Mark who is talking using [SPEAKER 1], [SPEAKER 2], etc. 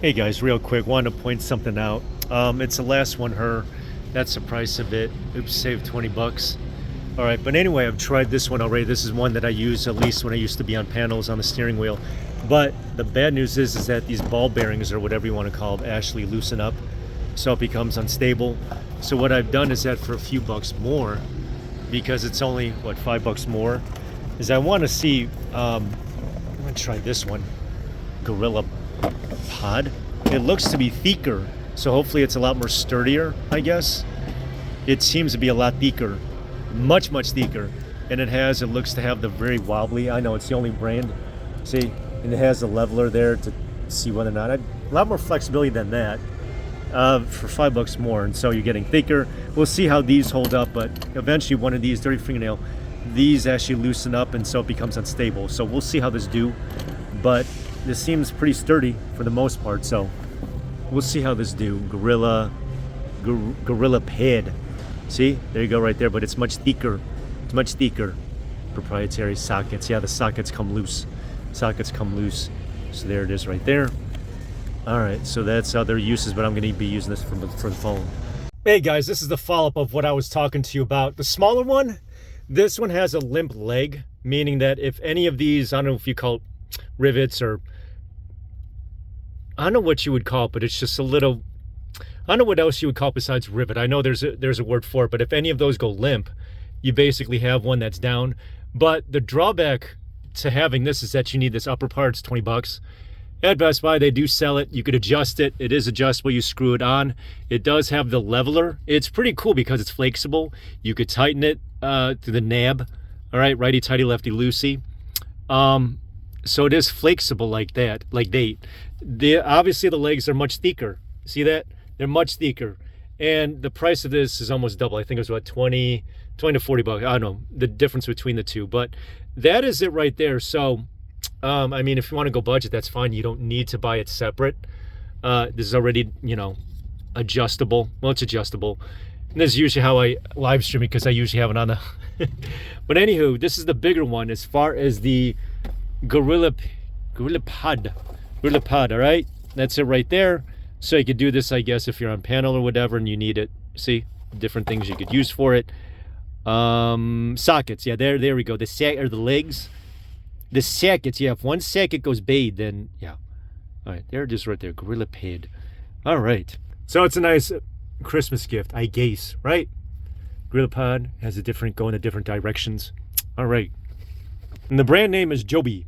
[SPEAKER 1] Hey guys, real quick, wanted to point something out. It's the last one here. That's the price of it. Oops, saved 20 bucks. All right, but anyway, I've tried this one already. This is one that I use at least when I used to be on panels on the steering wheel. But the bad news is that these ball bearings or whatever you want to call them actually loosen up, so it becomes unstable. So what I've done is that for a few bucks more, because it's only what, $5 more, is I want to see. I'm gonna try this one, GorillaPod. It looks to be thicker, so hopefully it's a lot more sturdier, I guess. It seems to be a lot thicker, much thicker, and it looks to have the very wobbly, I know it's the only brand, see, and it has a leveler there to see whether or not, a lot more flexibility than that, for $5 more, and so you're getting thicker. We'll see how these hold up, but eventually one of these, dirty fingernail, these actually loosen up, and so it becomes unstable. So we'll see how this do, but this seems pretty sturdy for the most part, so we'll see how this do. GorillaPod. See, there you go right there, but it's much thicker. It's much thicker. Proprietary sockets. Yeah, the sockets come loose. Sockets come loose. So there it is right there. All right, so that's other uses, but I'm going to be using this for the phone. Hey guys, this is the follow-up of what I was talking to you about. The smaller one, this one has a limp leg, meaning that if any of these, I don't know if you call it rivets or I don't know what you would call it, but it's just a little, I don't know what else you would call it besides rivet. I know there's a word for it, but if any of those go limp, you basically have one that's down. But the drawback to having this is that you need this upper part. It's 20 bucks. At Best Buy, they do sell it. You could adjust it. It is adjustable. You screw it on. It does have the leveler. It's pretty cool because it's flexible. You could tighten it to the nab. All right, righty tighty, lefty loosey. So it is flexible like that, obviously the legs are much thicker. See that? They're much thicker. And the price of this is almost double. I think it was what, 20 to 40 bucks. I don't know the difference between the two, but that is it right there. So, I mean, if you want to go budget, that's fine. You don't need to buy it separate. This is already, adjustable. Well, it's adjustable. And this is usually how I live stream it because I usually have it on the, but anywho, this is the bigger one as far as the GorillaPod, all right? That's it right there. So you could do this, I guess, if you're on panel or whatever and you need it. See, different things you could use for it. Sockets, yeah, there we go. The legs, the sockets, yeah, if one socket goes bad, then yeah. All right, there it is right there, GorillaPod. All right, so it's a nice Christmas gift, I guess, right? GorillaPod has go in the different directions. All right. And the brand name is Joby.